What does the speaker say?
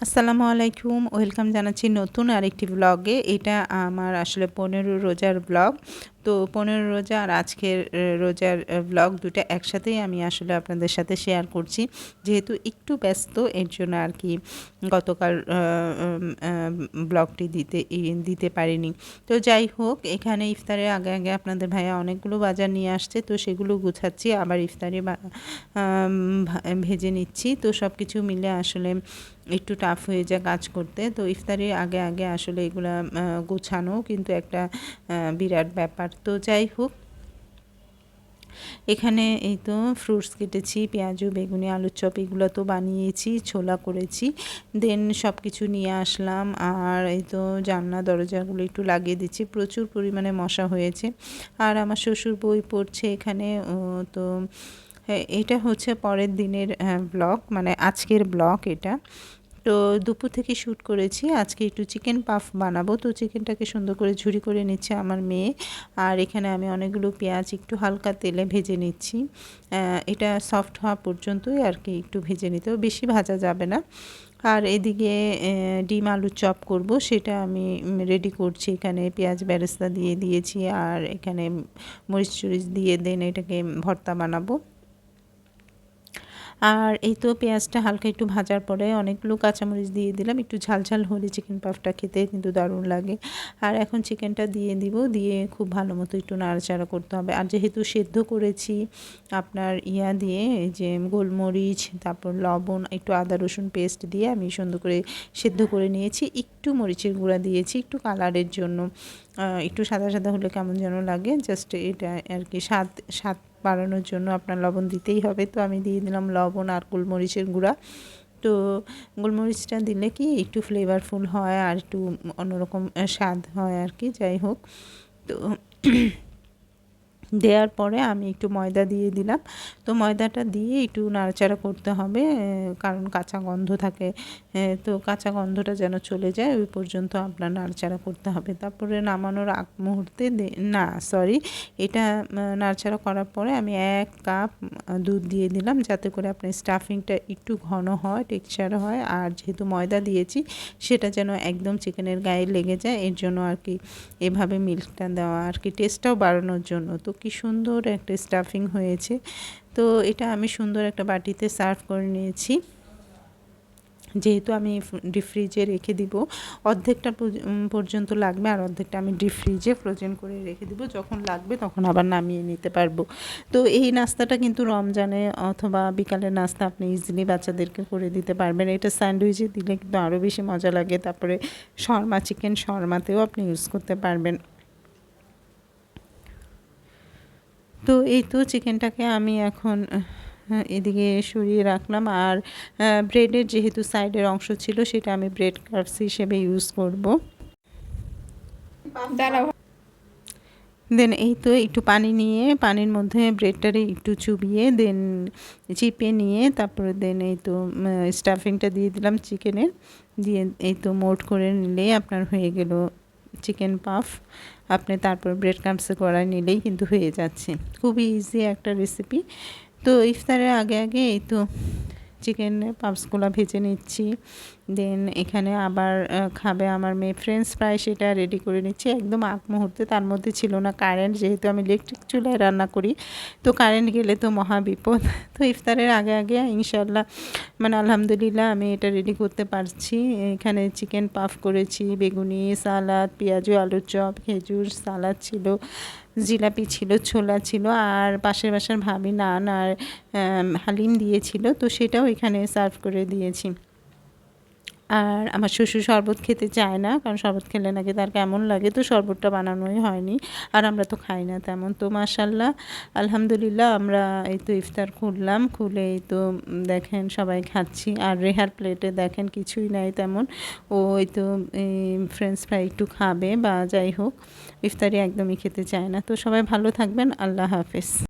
আসসালামু আলাইকুম, ওয়েলকাম জানাচ্ছি নতুন আরেকটি ব্লগে। এটা আমার আসলে 15 রোজার ব্লগ। তো 15 রোজা আর আজকের রোজার ব্লগ দুটো একসাথেই আমি আসলে আপনাদের সাথে শেয়ার করছি। যেহেতু একটু ব্যস্ত এর জন্য আর কি গতকাল ব্লগটি দিতে পারিনি। তো যাই হোক, এখানে ইফতারের আগে আগে আপনাদের ভাইয়া অনেকগুলো বাজার নিয়ে আসছে, তো সেগুলো গুছাচ্ছি, আবার ইফতারে ভেজে নিচ্ছি। তো সব কিছু মিলে আসলে একটু টাফ হয়ে যায় কাজ করতে। তো ইফতারের আগে আগে আসলে এগুলা গোছানো কিন্তু একটা বিরাট ব্যাপার। তো যাই হোক, এখানে এই তো ফ্রুটস কেটেছি, পেঁয়াজু, বেগুনি, আলুর চপ এগুলো তো বানিয়েছি, ছোলা করেছি। দেন সব কিছু নিয়ে আসলাম, আর এই তো জানলা দরজাগুলো একটু লাগিয়ে দিচ্ছি। প্রচুর পরিমাণে মশা হয়েছে। আর আমার শ্বশুর বই পড়ছে এখানে। তো এটা হচ্ছে পরের দিনের ব্লগ, মানে আজকের ব্লগ এটা। তো দুপুর থেকে শ্যুট করেছি। আজকে একটু চিকেন পাফ বানাবো, তো চিকেনটাকে সুন্দর করে ঝুরি করে নিচ্ছে আমার মেয়ে। আর এখানে আমি অনেকগুলো পেঁয়াজ একটু হালকা তেলে ভেজে নিচ্ছি। এটা সফট হওয়া পর্যন্তই আর কি একটু ভেজে নিতে হবে, বেশি ভাজা যাবে না। আর এদিকে ডিম আলুর চপ করব, সেটা আমি রেডি করছি। এখানে পেঁয়াজ বেরেস্তা দিয়ে দিয়েছি, আর এখানে মরিচ টরিচ দিয়ে দেন এটাকে ভর্তা বানাবো। আর এই তো পেঁয়াজটা হালকা একটু ভাজার পরে অনেকগুলো কাঁচামরিচ দিয়ে দিলাম। একটু ঝাল ঝাল হলে চিকেন পাফটা খেতে কিন্তু দারুণ লাগে। আর এখন চিকেনটা দিয়ে দিব, দিয়ে খুব ভালো মতো একটু নাড়াচাড়া করতে হবে। আর যেহেতু সেদ্ধ করেছি আপনার দিয়ে, এই যে গোলমরিচ, তারপর লবণ, একটু আদা রসুন পেস্ট দিয়ে আমি সুন্দর করে সেদ্ধ করে নিয়েছি। একটু মরিচের গুঁড়া দিয়েছি একটু কালারের জন্য, একটু সাদা সাদা হলে কেমন যেন লাগে, জাস্ট এটা আর কি স্বাদ স্বাদ বাড়ানোর জন্য আপনার লবণ দিতেই হবে। তো আমি দিয়ে দিলাম লবণ আর গোলমরিচের গুঁড়া। তো গোলমরিচটা দিলে কি একটু ফ্লেভারফুল হয় আর একটু অন্যরকম স্বাদ হয় আর কি। যাই হোক, তো দেওয়ার পরে আমি একটু ময়দা দিয়ে দিলাম। তো ময়দাটা দিয়ে একটু নাড়াচাড়া করতে হবে, কারণ কাঁচা গন্ধ থাকে। তো কাঁচা গন্ধটা যেন চলে যায় ওই পর্যন্ত আপনার নাড়াচাড়া করতে হবে। তারপরে নামানোর আগ মুহূর্তে এটা নাড়াচাড়া করার পরে আমি 1 কাপ দুধ দিয়ে দিলাম, যাতে করে আপনার স্টাফিংটা একটু ঘন হয়, টেক্সচার হয়। আর যেহেতু ময়দা দিয়েছি, সেটা যেন একদম চিকেনের গায়ে লেগে যায়, এর জন্য আর কি এভাবে মিল্কটা দেওয়া আর কি, টেস্টটাও বাড়ানোর জন্য। তো কি সুন্দর একটা স্টাফিং হয়েছে। তো এটা আমি সুন্দর একটা বাটিতে সার্ভ করে নিয়েছি। যেহেতু আমি ডিপ ফ্রিজে রেখে দিব, অর্ধেকটা পর্যন্ত লাগবে, আর অর্ধেকটা আমি ডিপ ফ্রিজে ফ্রোজেন করে রেখে দিব, যখন লাগবে তখন আবার নামিয়ে নিতে পারবো। তো এই নাস্তাটা কিন্তু রমজানে অথবা বিকালের নাস্তা আপনি ইজিলি বাচ্চাদেরকে করে দিতে পারবেন। এটা স্যান্ডউইচে দিলে কিন্তু আরও বেশি মজা লাগে। তারপরে শর্মা, চিকেন শর্মাতেও আপনি ইউজ করতে পারবেন। তো এই তো চিকেনটাকে আমি এখন এদিকে সরিয়ে রাখলাম। আর ব্রেডের যেহেতু সাইডের অংশ ছিল, সেটা আমি ব্রেড কাটস হিসেবে ইউজ করব। দেন এই তো একটু পানি নিয়ে পানির মধ্যে ব্রেডটারে একটু চুবিয়ে দেন চিপে নিয়ে, তারপরে দেন এই তো স্টাফিংটা দিয়ে দিলাম চিকেনের, দিয়ে এই তো মোল্ড করে নিলে আপনার হয়ে গেল চিকেন পাফ। আপনি তারপর ব্রেড ক্রাম্বসে কড়াই নিলেই কিন্তু হয়ে যাচ্ছে। খুবই ইজি একটা রেসিপি। তো ইফতারের আগে আগে এই তো চিকেনের পাফসগুলো ভেজে নিচ্ছি। দেন এখানে আবার খাবে আমার মেয়ে ফ্রেঞ্চ ফ্রাই, সেটা রেডি করে নিচ্ছি একদম আগ মুহূর্তে। তার মধ্যে ছিল না কারেন্ট, যেহেতু আমি ইলেকট্রিক চুলায় রান্না করি, তো কারেন্ট গেলে তো মহা বিপদ। তো ইফতারের আগে আগে ইনশাল্লাহ, মানে আলহামদুলিল্লাহ আমি এটা রেডি করতে পারছি। এখানে চিকেন পাফ করেছি, বেগুনি, সালাদ, পেঁয়াজু, আলুর চপ, খেজুর, সালাদ ছিল, জিলাপি ছিল, ছোলা ছিল, আর পাশের বাসার ভাবি নান আর হালিম দিয়েছিল, তো সেটাও এখানে সার্ভ করে দিয়েছি। আর আমার শ্বশুর শরবত খেতে চায় না, কারণ শরবত খেলে নাকি তার কেমন লাগে, তো শরবতটা বানানোই হয়নি। আর আমরা তো খাই না তেমন। তো মাশাল্লাহ, আলহামদুলিল্লাহ, আমরা এই তো ইফতার খুললাম, খুলে এই তো দেখেন সবাই খাচ্ছি। আর রেহার প্লেটে দেখেন কিছুই নাই তেমন। ও এই তো ফ্রেঞ্চ ফ্রাই একটু খাবে বা যাই হোক, ইফতারি একদমই খেতে চায় না। তো সবাই ভালো থাকবেন, আল্লাহ হাফেজ।